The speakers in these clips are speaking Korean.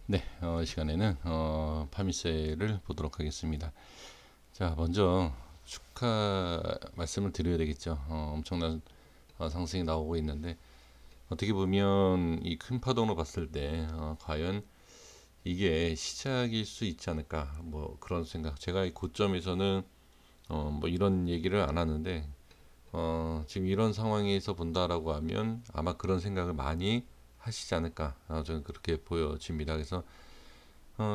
네, 이 시간에는 파미세를 보도록 하겠습니다. 자, 먼저 축하 말씀을 드려야 되겠죠. 엄청난 상승이 나오고 있는데 어떻게 보면 이 큰 파동으로 봤을 때 과연 이게 시작일 수 있지 않을까 뭐 그런 생각. 제가 이 고점에서는 뭐 이런 얘기를 안 하는데 지금 이런 상황에서 본다라고 하면 아마 그런 생각을 많이 하시지 않을까 저는 그렇게 보여집니다. 그래서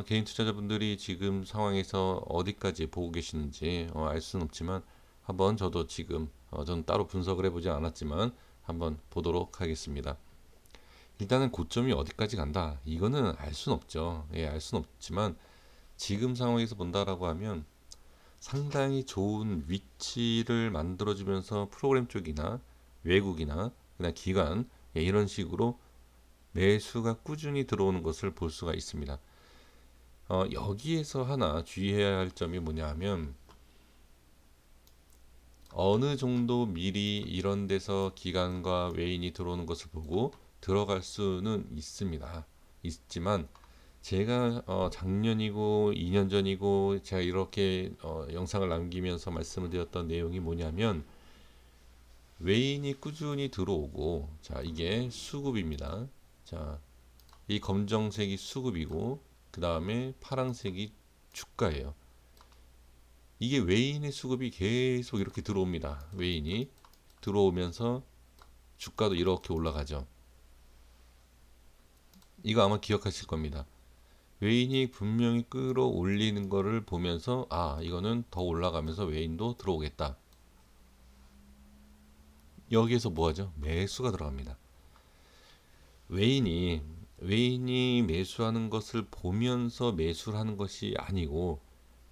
개인 투자자분들이 지금 상황에서 어디까지 보고 계시는지 알 수는 없지만 한번 저도 지금 저는 따로 분석을 해보지 않았지만 한번 보도록 하겠습니다. 일단은 고점이 어디까지 간다 이거는 알 수는 없죠. 예, 알 수는 없지만 지금 상황에서 본다라고 하면 상당히 좋은 위치를 만들어주면서 프로그램 쪽이나 외국이나 그냥 기관, 예, 이런 식으로 매수가 꾸준히 들어오는 것을 볼 수가 있습니다. 여기에서 하나 주의해야 할 점이 뭐냐 하면 어느 정도 미리 이런 데서 기관과 외인이 들어오는 것을 보고 들어갈 수는 있습니다. 있지만 제가 작년이고 2년 전이고 제가 이렇게 영상을 남기면서 말씀을 드렸던 내용이 뭐냐면 외인이 꾸준히 들어오고, 자, 이게 수급입니다. 자, 이 검정색이 수급이고 그 다음에 파란색이 주가예요. 이게 외인의 수급이 계속 이렇게 들어옵니다. 외인이 들어오면서 주가도 이렇게 올라가죠. 이거 아마 기억하실 겁니다. 외인이 분명히 끌어올리는 거를 보면서 아, 이거는 더 올라가면서 외인도 들어오겠다. 여기에서 뭐 하죠? 매수가 들어갑니다. 외인이 외인이 매수하는 것을 보면서 매수를 하는 것이 아니고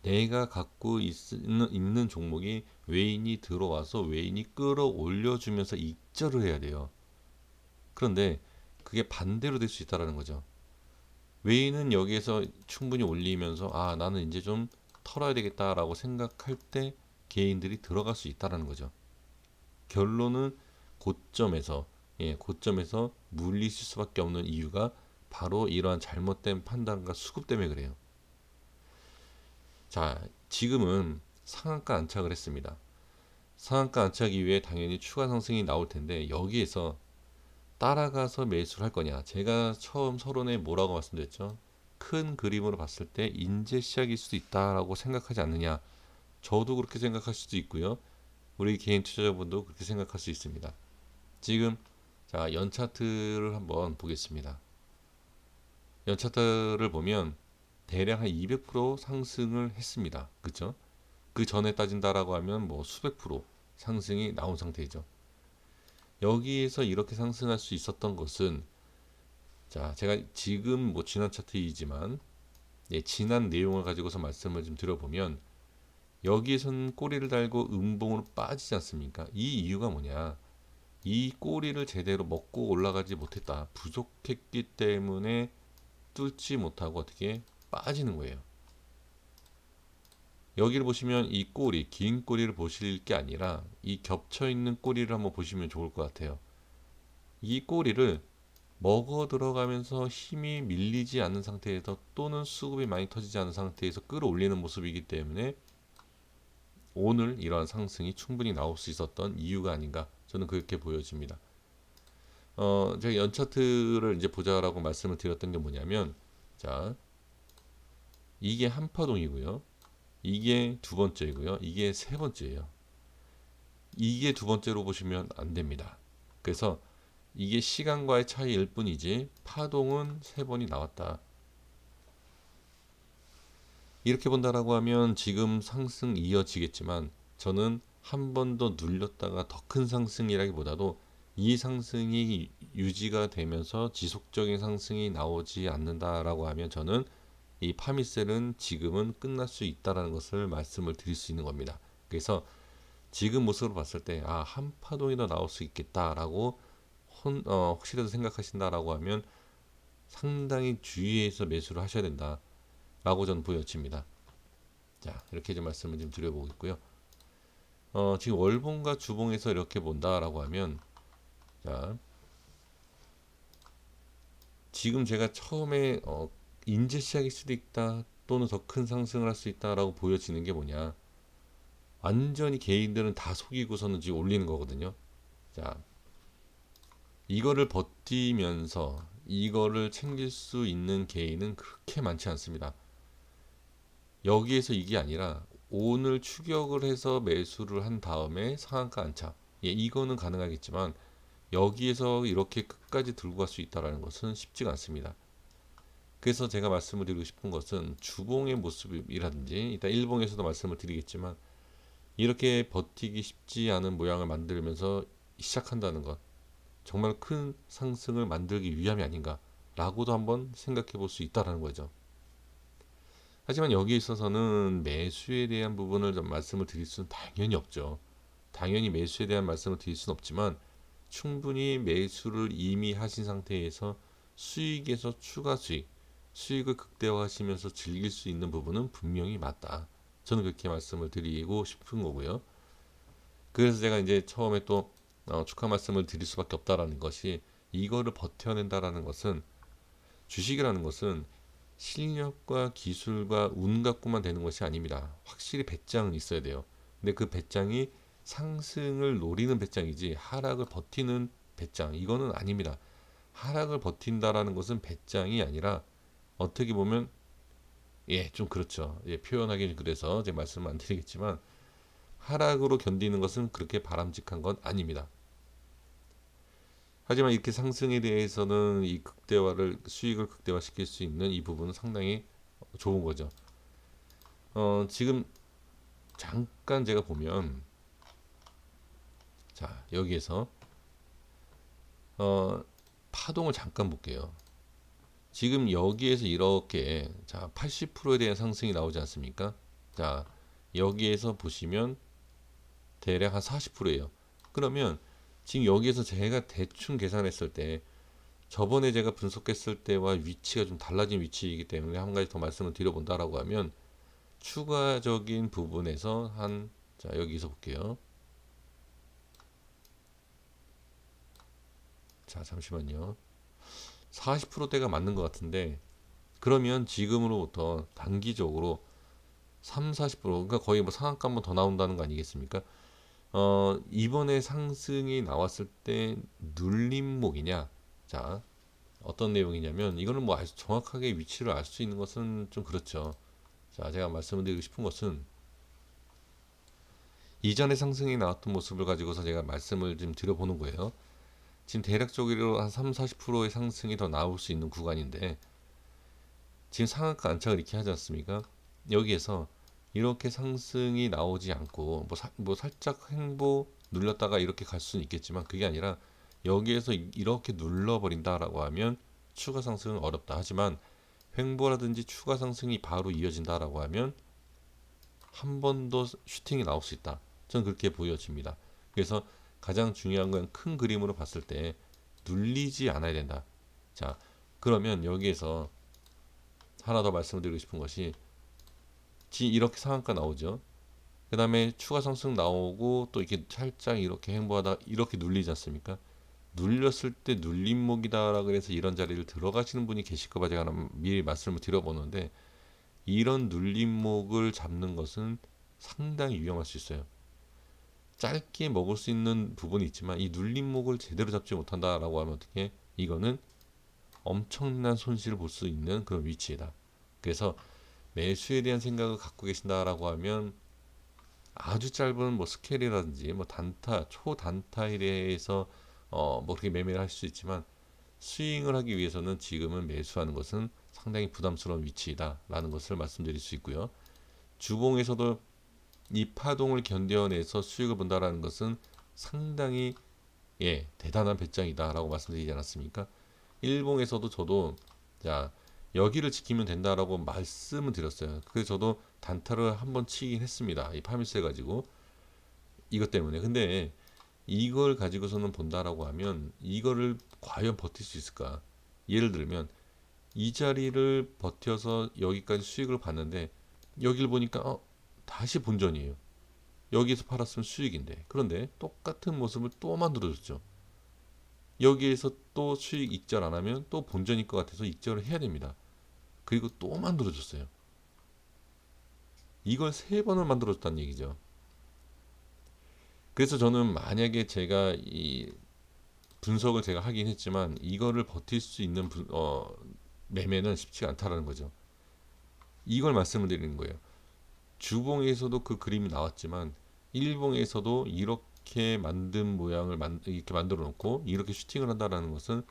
내가 갖고 있는 종목이 외인이 들어와서 외인이 끌어올려 주면서 익절을 해야 돼요. 그런데 그게 반대로 될 수 있다라는 거죠. 외인은 여기에서 충분히 올리면서 아, 나는 이제 좀 털어야 되겠다라고 생각할 때 개인들이 들어갈 수 있다라는 거죠. 결론은 고점에서, 예, 고점에서 물리칠 수밖에 없는 이유가 바로 이러한 잘못된 판단과 수급 때문에 그래요. 자, 지금은 상한가 안착을 했습니다. 상한가 안착 이후에 당연히 추가 상승이 나올 텐데 여기에서 따라가서 매수를 할 거냐? 제가 처음 서론에 뭐라고 말씀드렸죠? 큰 그림으로 봤을 때 인제 시작일 수도 있다라고 생각하지 않느냐? 저도 그렇게 생각할 수도 있고요. 우리 개인 투자자분도 그렇게 생각할 수 있습니다. 지금 자, 연 차트를 한번 보겠습니다. 연 차트를 보면 대략 한 200% 상승을 했습니다. 그렇죠? 그 전에 따진다라고 하면 뭐 수백 프로 상승이 나온 상태이죠. 여기에서 이렇게 상승할 수 있었던 것은 자, 제가 지금 뭐 지난 차트이지만 예, 지난 내용을 가지고서 말씀을 좀 드려보면 여기에선 꼬리를 달고 음봉으로 빠지지 않습니까? 이 이유가 뭐냐? 이 꼬리를 제대로 먹고 올라가지 못했다. 부족했기 때문에 뚫지 못하고 어떻게 빠지는 거예요. 여기를 보시면 이 꼬리, 긴 꼬리를 보실 게 아니라 이 겹쳐 있는 꼬리를 한번 보시면 좋을 것 같아요. 이 꼬리를 먹어 들어가면서 힘이 밀리지 않는 상태에서 또는 수급이 많이 터지지 않은 상태에서 끌어올리는 모습이기 때문에 오늘 이러한 상승이 충분히 나올 수 있었던 이유가 아닌가 저는 그렇게 보여집니다. 제가 연 차트를 이제 보자라고 말씀을 드렸던 게 뭐냐면 자, 이게 한파동이고요. 이게 두 번째이고요. 이게 세 번째예요. 이게 두 번째로 보시면 안 됩니다. 그래서 이게 시간과의 차이일 뿐이지 파동은 세 번이 나왔다. 이렇게 본다라고 하면 지금 상승 이어지겠지만 저는 한 번 더 눌렸다가 더 큰 상승이라기보다도 이 상승이 유지가 되면서 지속적인 상승이 나오지 않는다라고 하면 저는 이 파미셀은 지금은 끝날 수 있다라는 것을 말씀을 드릴 수 있는 겁니다. 그래서 지금 모습으로 봤을 때 아, 한 파동이 더 나올 수 있겠다라고 혹시라도 생각하신다라고 하면 상당히 주의해서 매수를 하셔야 된다라고 저는 보여집니다. 자, 이렇게 좀 말씀을 좀 드려보겠고요. 지금 월봉과 주봉에서 이렇게 본다라고 하면 자, 지금 제가 처음에 인제 시작일 수도 있다 또는 더 큰 상승을 할 수 있다라고 보여지는 게 뭐냐, 완전히 개인들은 다 속이고서는 지금 올리는 거거든요. 자, 이거를 버티면서 이거를 챙길 수 있는 개인은 그렇게 많지 않습니다. 여기에서 이게 아니라 오늘 추격을 해서 매수를 한 다음에 상한가 안착, 예, 이거는 가능하겠지만 여기에서 이렇게 끝까지 들고 갈 수 있다는 것은 쉽지가 않습니다. 그래서 제가 말씀을 드리고 싶은 것은 주봉의 모습이라든지, 이따 일봉에서도 말씀을 드리겠지만, 이렇게 버티기 쉽지 않은 모양을 만들면서 시작한다는 것, 정말 큰 상승을 만들기 위함이 아닌가 라고도 한번 생각해 볼 수 있다는 거죠. 하지만 여기에 있어서는 매수에 대한 부분을 좀 말씀을 드릴 수는 당연히 없죠. 당연히 매수에 대한 말씀을 드릴 수는 없지만, 충분히 매수를 이미 하신 상태에서 수익에서 추가 수익을 극대화하시면서 즐길 수 있는 부분은 분명히 맞다. 저는 그렇게 말씀을 드리고 싶은 거고요. 그래서 제가 이제 처음에 또 축하 말씀을 드릴 수밖에 없다라는 것이, 이거를 버텨낸다라는 것은, 주식이라는 것은 실력과 기술과 운 갖고만 되는 것이 아닙니다. 확실히 배짱은 있어야 돼요. 근데 그 배짱이 상승을 노리는 배짱이지 하락을 버티는 배짱, 이거는 아닙니다. 하락을 버틴다라는 것은 배짱이 아니라, 어떻게 보면, 예, 좀 그렇죠. 예, 표현하기는 그래서 제가 말씀을 안 드리겠지만, 하락으로 견디는 것은 그렇게 바람직한 건 아닙니다. 하지만 이렇게 상승에 대해서는 이 극대화를, 수익을 극대화시킬 수 있는 이 부분은 상당히 좋은 거죠. 지금 잠깐 제가 보면, 자, 여기에서 어, 파동을 잠깐 볼게요. 지금 여기에서 이렇게, 자, 80%에 대한 상승이 나오지 않습니까? 자, 여기에서 보시면 대략 한 40%예요. 그러면 지금 여기에서 제가 대충 계산했을 때, 저번에 제가 분석했을 때와 위치가 좀 달라진 위치이기 때문에 한 가지 더 말씀을 드려본다라고 하면, 추가적인 부분에서 한, 자, 여기서 볼게요. 자, 잠시만요. 40%대가 맞는 것 같은데, 그러면 지금으로부터 단기적으로 3, 40%, 그러니까 거의 뭐 상한가 한 번 더 나온다는 거 아니겠습니까? 이번에 상승이 나왔을 때 눌림목이냐? 자, 어떤 내용이냐면, 이거는 뭐 정확하게 위치를 알 수 있는 것은 좀 그렇죠. 자, 제가 말씀을 드리고 싶은 것은, 이전에 상승이 나왔던 모습을 가지고서 제가 말씀을 좀 드려보는 거예요. 지금 대략적으로 한 3, 40%의 상승이 더 나올 수 있는 구간인데, 지금 상한가 안착을 이렇게 하지 않습니까? 여기에서 이렇게 상승이 나오지 않고 뭐 살짝 횡보 눌렀다가 이렇게 갈 수는 있겠지만, 그게 아니라 여기에서 이렇게 눌러버린다라고 하면 추가 상승은 어렵다. 하지만 횡보라든지 추가 상승이 바로 이어진다라고 하면 한 번 더 슈팅이 나올 수 있다. 저는 그렇게 보여집니다. 그래서 가장 중요한 건 큰 그림으로 봤을 때 눌리지 않아야 된다. 자, 그러면 여기에서 하나 더 말씀드리고 싶은 것이, 이렇게 상한가 나오죠. 그 다음에 추가 상승 나오고 또 이렇게 살짝 이렇게 행보하다 이렇게 눌리지 않습니까? 눌렸을 때 눌림목이다라 그래서 이런 자리를 들어가시는 분이 계실까봐 제가 미리 말씀을 드려보는데, 이런 눌림목을 잡는 것은 상당히 위험할 수 있어요. 짧게 먹을 수 있는 부분이 있지만 이 눌림목을 제대로 잡지 못한다라고 하면 어떻게, 이거는 엄청난 손실을 볼 수 있는 그런 위치이다. 그래서 매수에 대한 생각을 갖고 계신다라고 하면, 아주 짧은 뭐 스케일이라든지 뭐 단타, 초단타에 대해서 뭐 그렇게 매매를 할 수 있지만, 스윙을 하기 위해서는 지금은 매수하는 것은 상당히 부담스러운 위치이다라는 것을 말씀드릴 수 있고요. 주봉에서도 이 파동을 견뎌내서 수익을 본다라는 것은 상당히, 예, 대단한 배짱이다라고 말씀드리지 않았습니까? 일봉에서도 저도, 자, 여기를 지키면 된다라고 말씀을 드렸어요. 그래서 저도 단타를 한번 치긴 했습니다. 이 파미스 해가지고 이것 때문에. 근데 이걸 가지고서는 본다라고 하면 이거를 과연 버틸 수 있을까? 예를 들면 이 자리를 버텨서 여기까지 수익을 봤는데, 여기를 보니까 다시 본전이에요. 여기에서 팔았으면 수익인데, 그런데 똑같은 모습을 또 만들어줬죠. 여기에서 또 수익 익절 안 하면 또 본전일 것 같아서 익절을 해야 됩니다. 그리고 또 만들어줬어요. 이걸 3번을 만들어줬다는 얘기죠. 그래서 저는 만약에 제가 이 분석을 제가 하긴 했지만 이거를 버틸 수 있는 매매는 쉽지가 않다라는 거죠. 이걸 말씀을 드리는 거예요. 주봉에서도 그 그림이 나왔지만 일봉에서도 이렇게 만든 모양을 이렇게 만들어 놓고 이렇게 슈팅을 한다라는 것은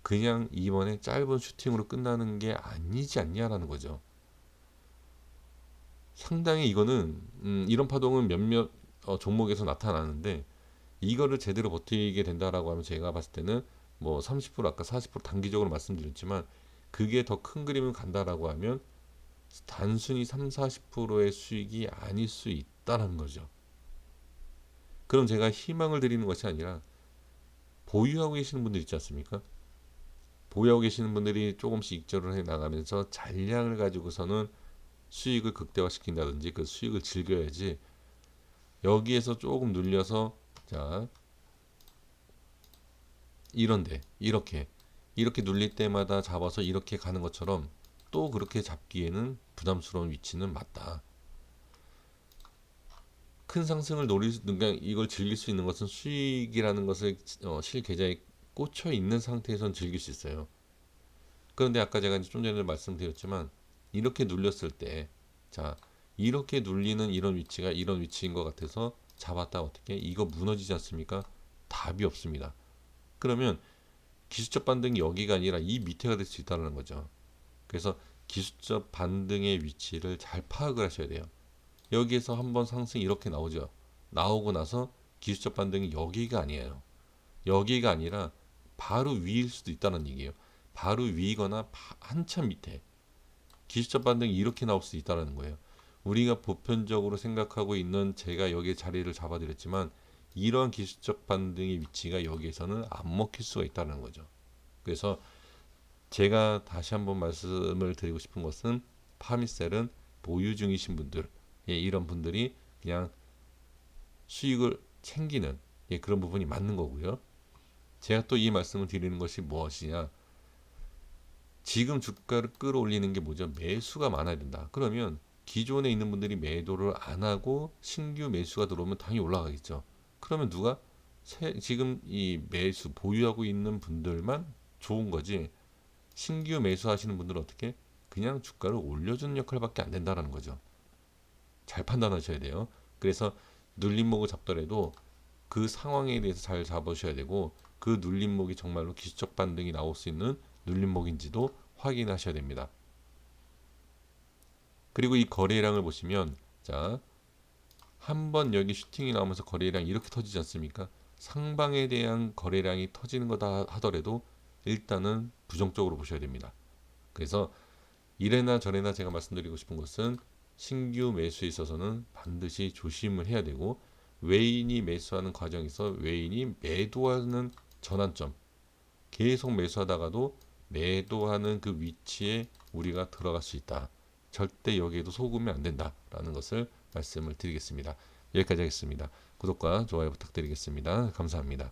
그냥 이번에 짧은 슈팅으로 끝나는 게 아니지 않냐라는 거죠. 상당히 이거는 이런 파동은 몇몇 종목에서 나타나는데 이거를 제대로 버티게 된다라고 하면 제가 봤을 때는 뭐 30% 아까 40% 단기적으로 말씀드렸지만 그게 더 큰 그림을 간다라고 하면 단순히 3, 40%의 수익이 아닐 수 있다는 거죠. 그럼 제가 희망을 드리는 것이 아니라 보유하고 계시는 분들 있지 않습니까? 보유하고 계시는 분들이 조금씩 익절을 해 나가면서 잔량을 가지고서는 수익을 극대화시킨다든지 그 수익을 즐겨야지 여기에서 조금 눌려서 자 이런데 이렇게 눌릴 때마다 잡아서 이렇게 가는 것처럼 또 그렇게 잡기에는 부담스러운 위치는 맞다. 큰 상승을 그러니까 이걸 즐길 수 있는 것은 수익이라는 것을 실 계좌에 꽂혀 있는 상태에선 즐길 수 있어요. 그런데 아까 제가 좀 전에 말씀드렸지만 이렇게 눌렸을 때 자 이렇게 눌리는 이런 위치가 이런 위치인 것 같아서 잡았다 어떻게 이거 무너지지 않습니까? 답이 없습니다. 그러면 기술적 반등이 여기가 아니라 이 밑에가 될 수 있다는 거죠. 그래서 기술적 반등의 위치를 잘 파악을 하셔야 돼요. 여기에서 한번 상승이 이렇게 나오죠. 나오고 나서 기술적 반등이 여기가 아니에요. 여기가 아니라 바로 위일 수도 있다는 얘기예요. 바로 위거나 한참 밑에 기술적 반등이 이렇게 나올 수 있다는 거예요. 우리가 보편적으로 생각하고 있는 제가 여기에 자리를 잡아드렸지만 이러한 기술적 반등의 위치가 여기에서는 안 먹힐 수가 있다는 거죠. 그래서 제가 다시 한번 말씀을 드리고 싶은 것은 파미셀은 보유 중이신 분들, 이런 분들이 그냥 수익을 챙기는 그런 부분이 맞는 거고요. 제가 또 이 말씀을 드리는 것이 무엇이냐? 지금 주가를 끌어올리는 게 뭐죠? 매수가 많아야 된다. 그러면 기존에 있는 분들이 매도를 안 하고 신규 매수가 들어오면 당연히 올라가겠죠. 그러면 누가 지금 이 매수 보유하고 있는 분들만 좋은 거지 신규 매수하시는 분들은 어떻게 그냥 주가를 올려주는 역할밖에 안 된다는 거죠. 잘 판단하셔야 돼요. 그래서 눌림목을 잡더라도 그 상황에 대해서 잘 잡으셔야 되고 그 눌림목이 정말로 기술적 반등이 나올 수 있는 눌림목인지도 확인하셔야 됩니다. 그리고 이 거래량을 보시면 자 한번 여기 슈팅이 나오면서 거래량이 이렇게 터지지 않습니까? 상방에 대한 거래량이 터지는 거다 하더라도 일단은 부정적으로 보셔야 됩니다. 그래서 이래나 저래나 제가 말씀드리고 싶은 것은 신규 매수에 있어서는 반드시 조심을 해야 되고 외인이 매수하는 과정에서 외인이 매도하는 전환점 계속 매수하다가도 매도하는 그 위치에 우리가 들어갈 수 있다. 절대 여기에도 속으면 안 된다라는 것을 말씀을 드리겠습니다. 여기까지 하겠습니다. 구독과 좋아요 부탁드리겠습니다. 감사합니다.